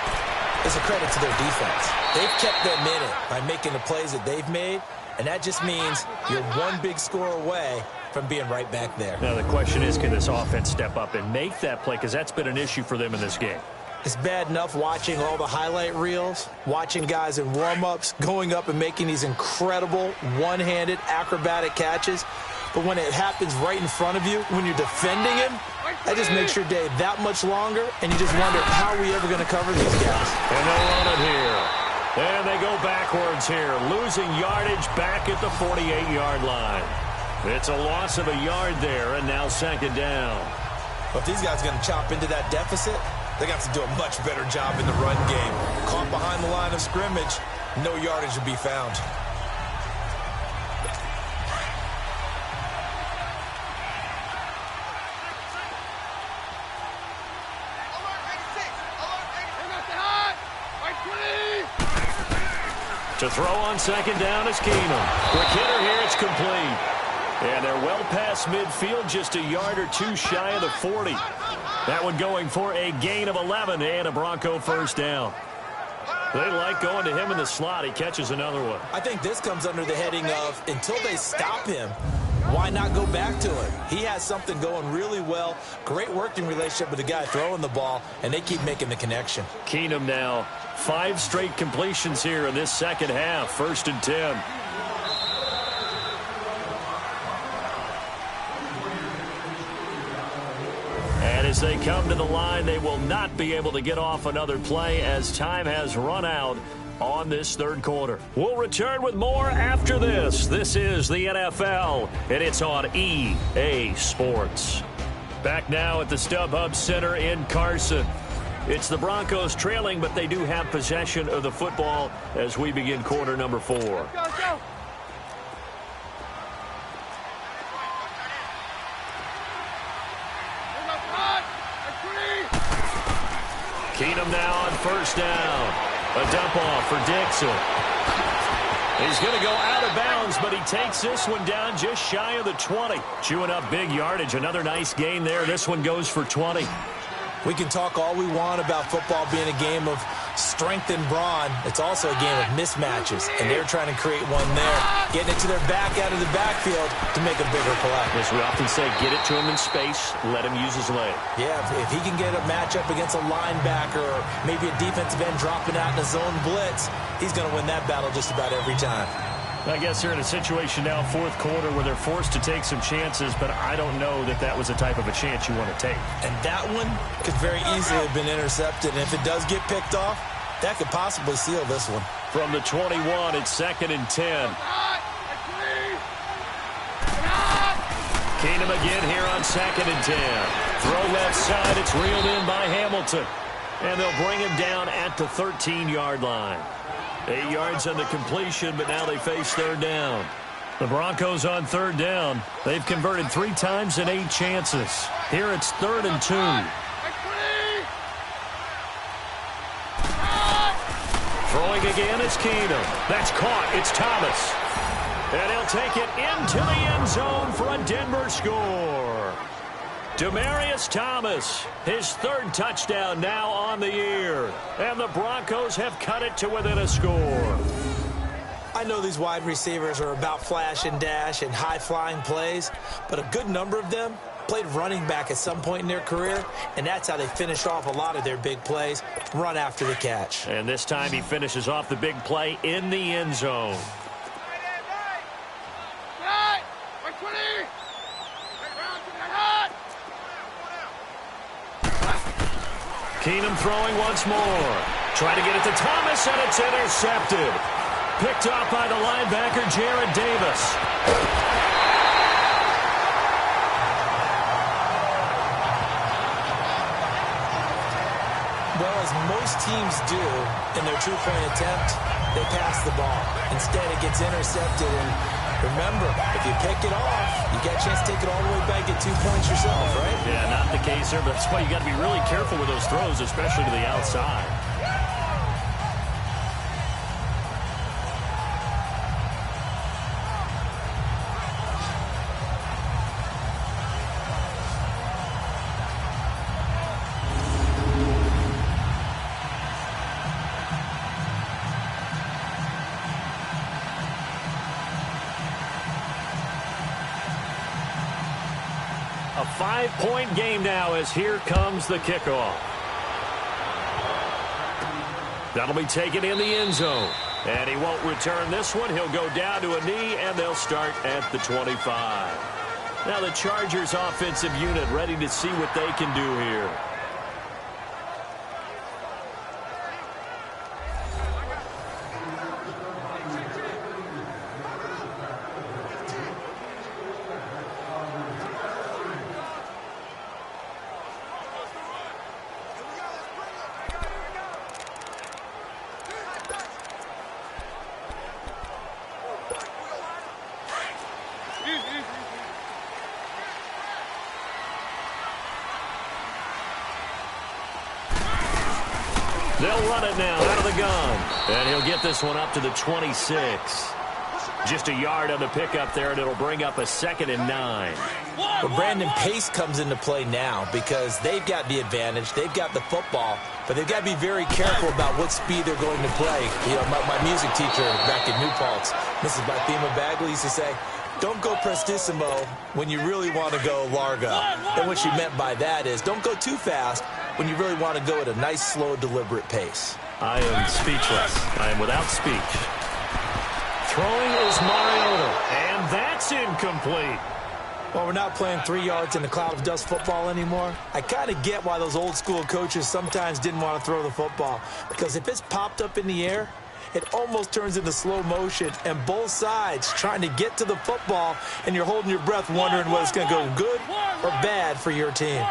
is a credit to their defense. They've kept them in it by making the plays that they've made, and that just means you're one big score away from being right back there. Now the question is, can this offense step up and make that play? Because that's been an issue for them in this game. It's bad enough watching all the highlight reels, watching guys in warm-ups, going up and making these incredible one-handed acrobatic catches. But when it happens right in front of you, when you're defending him, that just makes your day that much longer, and you just wonder, how are we ever going to cover these guys? And they'll run it here. And they go backwards here, losing yardage back at the 48-yard line. It's a loss of a yard there, and now 2nd down. But if these guys are going to chop into that deficit, they got to do a much better job in the run game. Caught behind the line of scrimmage, no yardage to be found. To throw on 2nd down is Keenum. Quick hitter here, it's complete. And they're well past midfield, just a yard or 2 shy of the 40. That one going for a gain of 11 and a Bronco first down. They like going to him in the slot. He catches another one. I think this comes under the heading of, until they stop him, why not go back to him? He has something going really well. Great working relationship with the guy throwing the ball, and they keep making the connection. Keenum now, 5 straight completions here in this second half. 1st and 10. As they come to the line, they will not be able to get off another play as time has run out on this third quarter. We'll return with more after this. This is the NFL, and it's on EA Sports. Back now at the StubHub Center in Carson. It's the Broncos trailing, but they do have possession of the football as we begin quarter number 4. Go, go. Keenum now on first down. A dump off for Dixon. He's going to go out of bounds, but he takes this one down just shy of the 20. Chewing up big yardage. Another nice gain there. This one goes for 20. We can talk all we want about football being a game of strength and brawn. It's also a game of mismatches, and they're trying to create one there, getting it to their back out of the backfield to make a bigger play. As we often say, get it to him in space, let him use his leg. Yeah, if he can get a matchup against a linebacker or maybe a defensive end dropping out in a zone blitz, he's going to win that battle just about every time. I guess they're in a situation now, fourth quarter, where they're forced to take some chances, but I don't know that that was the type of a chance you want to take. And that one could very easily have been intercepted, and if it does get picked off, that could possibly seal this one. From the 21, it's 2nd and 10. Keenum again here on 2nd and 10. Throw left side, it's reeled in by Hamilton. And they'll bring him down at the 13-yard line. 8 yards on the completion, but now they face third down. The Broncos on third down. They've converted 3 times in 8 chances. Here it's 3rd and 2. Throwing again, it's Keenum. That's caught. It's Thomas. And he'll take it into the end zone for a Denver score. Demaryius Thomas, his 3rd touchdown now on the year. And the Broncos have cut it to within a score. I know these wide receivers are about flash and dash and high-flying plays, but a good number of them played running back at some point in their career, and that's how they finished off a lot of their big plays, run after the catch. And this time he finishes off the big play in the end zone. Keenum throwing once more. Trying to get it to Thomas, and it's intercepted. Picked off by the linebacker, Jared Davis. Well, as most teams do in their two-point attempt, they pass the ball. Instead, it gets intercepted, and remember, if you pick it off, you get a chance to take it all the way back, get 2 points yourself, right? Yeah, not the case there, but that's why you got to be really careful with those throws, especially to the outside. A 5-point game now as here comes the kickoff. That'll be taken in the end zone. And he won't return this one. He'll go down to a knee, and they'll start at the 25. Now the Chargers offensive unit ready to see what they can do here. They'll run it now out of the gun. And he'll get this one up to the 26. Just a yard on the pickup there, and it'll bring up a 2nd and 9. Well, Brandon, pace comes into play now because they've got the advantage. They've got the football, but they've got to be very careful about what speed they're going to play. You know, my music teacher back in New Paltz, Mrs. Bathema Bagley, used to say, don't go prestissimo when you really want to go largo. And what she meant by that is don't go too fast when you really want to go at a nice, slow, deliberate pace. I am speechless. I am without speech. Throwing is Mariota, and that's incomplete. Well, we're not playing 3 yards in a cloud of dust football anymore. I kind of get why those old school coaches sometimes didn't want to throw the football. Because if it's popped up in the air, it almost turns into slow motion, and both sides trying to get to the football, and you're holding your breath wondering whether it's going to go good or bad for your team.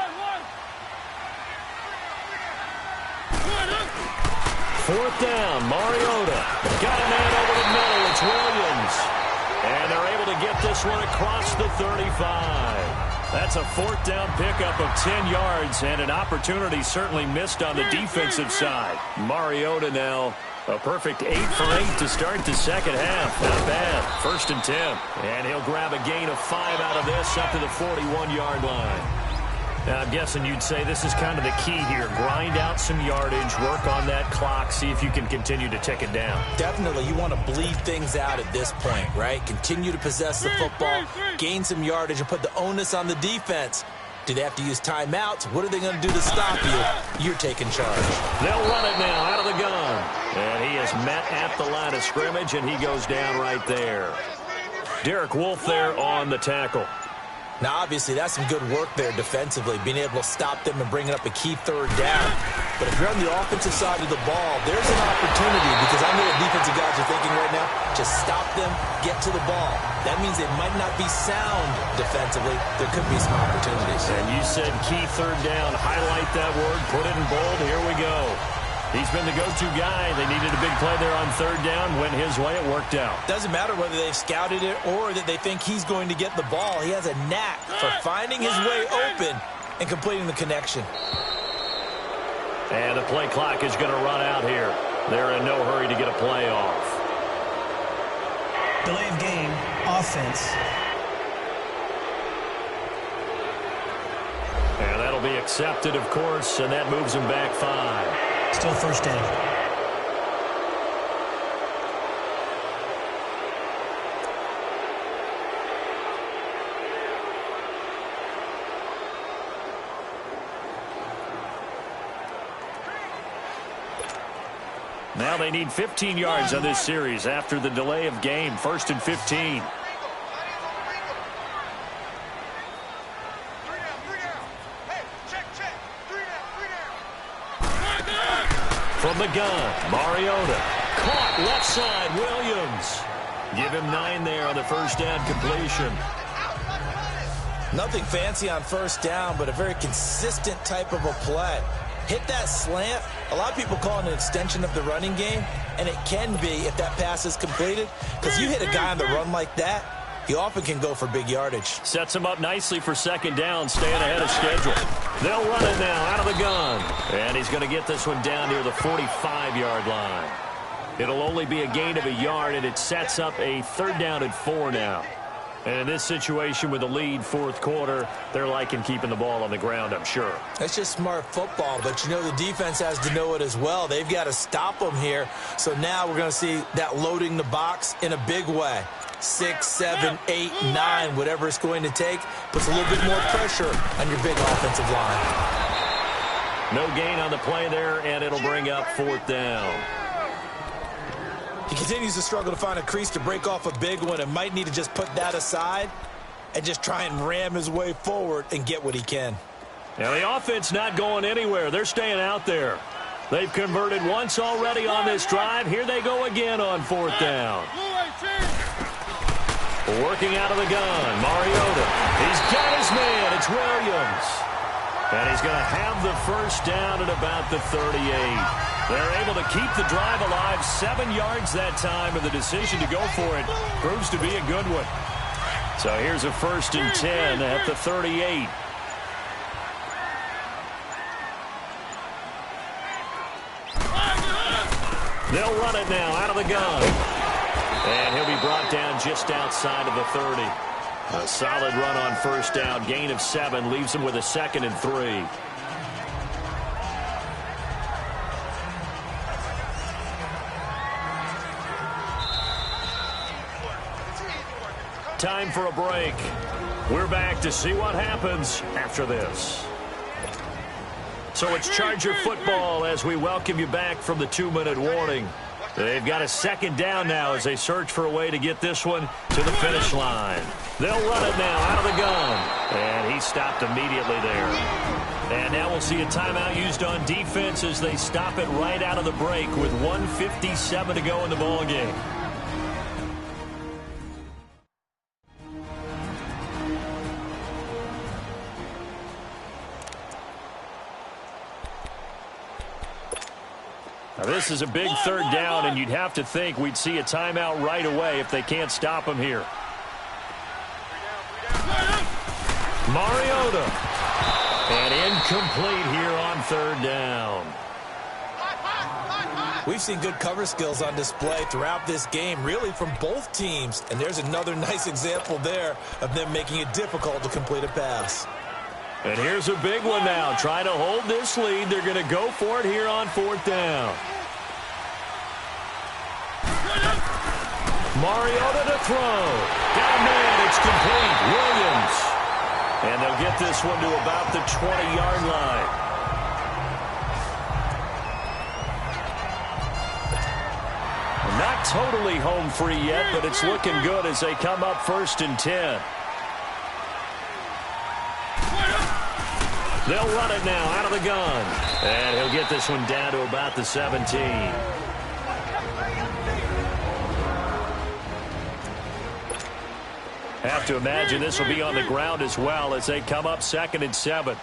4th down, Mariota. Got a man over the middle. It's Williams. And they're able to get this one across the 35. That's a 4th down pickup of 10 yards, and an opportunity certainly missed on the defensive side. Mariota now a perfect 8 for 8 to start the second half. Not bad. 1st and 10. And he'll grab a gain of 5 out of this up to the 41-yard line. Now, I'm guessing you'd say this is kind of the key here. Grind out some yardage, work on that clock, see if you can continue to tick it down. Definitely, you want to bleed things out at this point, right? Continue to possess the football, gain some yardage, and put the onus on the defense. Do they have to use timeouts? What are they going to do to stop you? You're taking charge. They'll run it now out of the gun. And he is met at the line of scrimmage, and he goes down right there. Derek Wolfe there on the tackle. Now, obviously, that's some good work there defensively, being able to stop them and bringing up a key 3rd down. But if you're on the offensive side of the ball, there's an opportunity, because I know what defensive guys are thinking right now. Just stop them, get to the ball. That means they might not be sound defensively. There could be some opportunities. And you said key 3rd down. Highlight that word, put it in bold. Here we go. He's been the go-to guy. They needed a big play there on 3rd down. Went his way. It worked out. Doesn't matter whether they've scouted it or that they think he's going to get the ball. He has a knack for finding his way open and completing the connection. And the play clock is going to run out here. They're in no hurry to get a play off. Delay of game, offense. And that'll be accepted, of course, and that moves him back 5. Still 1st down. Now they need 15 yards on this series after the delay of game. 1st and 15. From the gun, Mariota. Caught left side, Williams. Give him 9 there on the 1st down completion. Nothing fancy on 1st down, but a very consistent type of a play. Hit that slant. A lot of people call it an extension of the running game, and it can be if that pass is completed, because you hit a guy on the run like that, he often can go for big yardage. Sets him up nicely for 2nd down, staying ahead of schedule. They'll run it now out of the gun. And he's going to get this one down near the 45-yard line. It'll only be a gain of a yard, and it sets up a 3rd down and 4 now. And in this situation with the lead 4th quarter, they're liking keeping the ball on the ground, I'm sure. That's just smart football, but you know the defense has to know it as well. They've got to stop them here. So now we're going to see that loading the box in a big way. 6, 7, 8, 9, whatever it's going to take, puts a little bit more pressure on your big offensive line. No gain on the play there, and it'll bring up 4th down. He continues to struggle to find a crease to break off a big one and might need to just put that aside and just try and ram his way forward and get what he can. Now, the offense not going anywhere. They're staying out there. They've converted once already on this drive. Here they go again on 4th down. Working out of the gun, Mariota. He's got his man. It's Williams. And he's going to have the 1st down at about the 38. They're able to keep the drive alive. 7 yards that time, and the decision to go for it proves to be a good one. So here's a 1st and 10 at the 38. They'll run it now out of the gun. And he'll be brought down just outside of the 30. A solid run on 1st down. Gain of 7 leaves him with a 2nd and 3. Time for a break. We're back to see what happens after this. So it's Charger football as we welcome you back from the 2-minute warning. They've got a second down now as they search for a way to get this one to the finish line. They'll run it now out of the gun. And he stopped immediately there. And now we'll see a timeout used on defense as they stop it right out of the break with 1:57 to go in the ball game. Now this is a big third down, and you'd have to think we'd see a timeout right away if they can't stop him here. Mariota. And incomplete here on third down. We've seen good cover skills on display throughout this game, really from both teams. And there's another nice example there of them making it difficult to complete a pass. And here's a big one now. Trying to hold this lead. They're going to go for it here on fourth down. Mariota to throw. Down man, it's complete. Williams. And they'll get this one to about the 20-yard line. Not totally home free yet, but it's looking good as they come up 1st and 10. They'll run it now out of the gun. And he'll get this one down to about the 17. Have to imagine this will be on the ground as well as they come up 2nd and 7.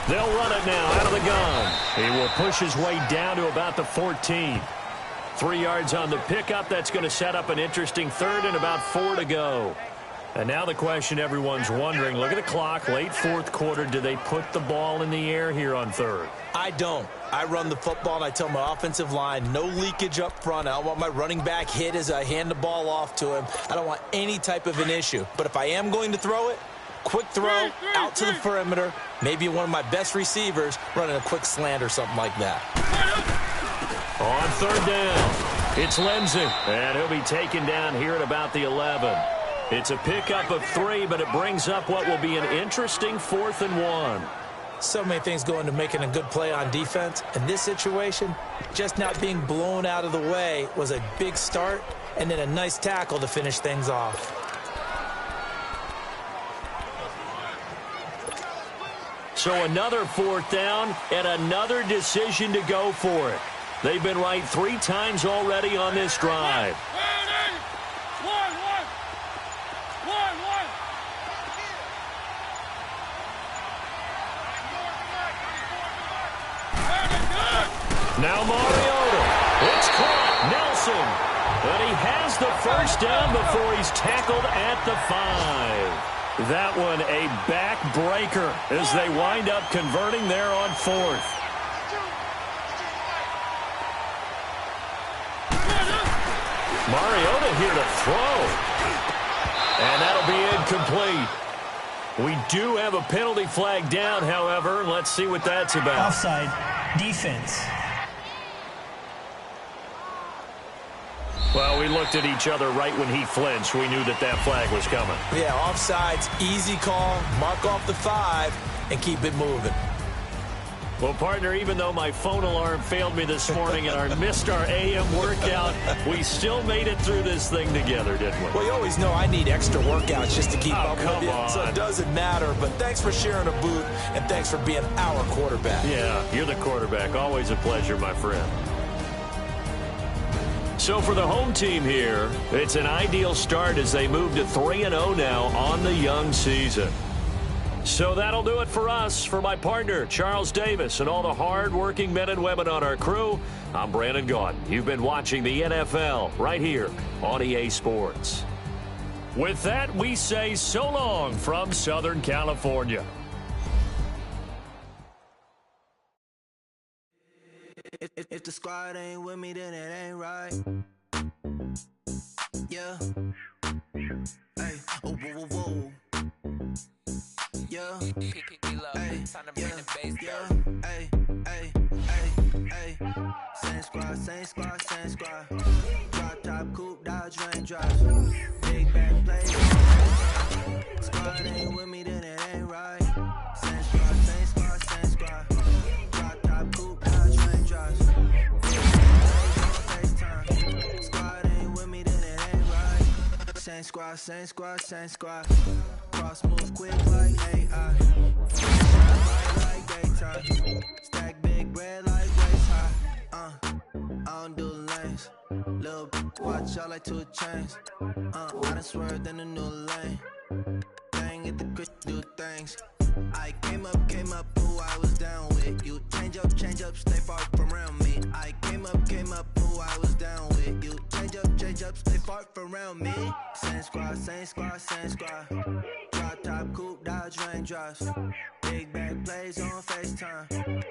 They'll run it now out of the gun. He will push his way down to about the 14. 3 yards on the pickup. That's going to set up an interesting third and about 4 to go. And now the question everyone's wondering, look at the clock, late fourth quarter. Do they put the ball in the air here on third? I don't. I run the football, and I tell my offensive line, no leakage up front. I don't want my running back hit as I hand the ball off to him. I don't want any type of an issue. But if I am going to throw it, quick throw out to the perimeter, maybe one of my best receivers running a quick slant or something like that. On third down, it's Lindsey, and he'll be taken down here at about the 11. It's a pickup of 3, but it brings up what will be an interesting 4th and 1. So many things go into making a good play on defense. In this situation, just not being blown out of the way was a big start, and then a nice tackle to finish things off. So another 4th down and another decision to go for it. They've been right 3 times already on this drive. Now Mariota. It's caught. Nelson. But he has the first down before he's tackled at the 5. That one a backbreaker as they wind up converting there on 4th. Mariota here to throw. And that'll be incomplete. We do have a penalty flag down, however. Let's see what that's about. Offside. Defense. Well, we looked at each other right when he flinched. We knew that that flag was coming. Yeah, offsides, easy call, mark off the 5, and keep it moving. Well, partner, even though my phone alarm failed me this morning and I missed our AM workout, we still made it through this thing together, didn't we? Well, you always know I need extra workouts just to keep up with you, on. so it doesn't matter. But thanks for sharing a boot, and thanks for being our quarterback. Yeah, you're the quarterback. Always a pleasure, my friend. So for the home team here, it's an ideal start as they move to 3-0 now on the young season. So that'll do it for us. For my partner, Charles Davis, and all the hard-working men and women on our crew, I'm Brandon Gaudin. You've been watching the NFL right here on EA Sports. With that, we say so long from Southern California. If the squad ain't with me, then it ain't right. Yeah. Hey. Oh, whoa, whoa, whoa. Yeah. Hey. Yeah. Yeah. Hey. Hey. Hey. Hey. Same squad, same squad, same squad. Drop top, coupe, Dodge, Range drives. Big back play. Squad ain't with me, then it ain't right. Same squad, same squad, same squad. Same squad, same squad, same squad. Cross move quick like AI. Like daytime. Stack big bread like waist high. I don't do lanes. Little watch out like 2 chains. I done swerved in a new lane. Bang at the Chris do things. I came up, who I was down with. You change up, stay far from around me. I came up, who I was down with. You change up, stay far from around me. Same squad, same squad, same squad. Drop top, coupe, Dodge raindrops. Big bag plays on FaceTime.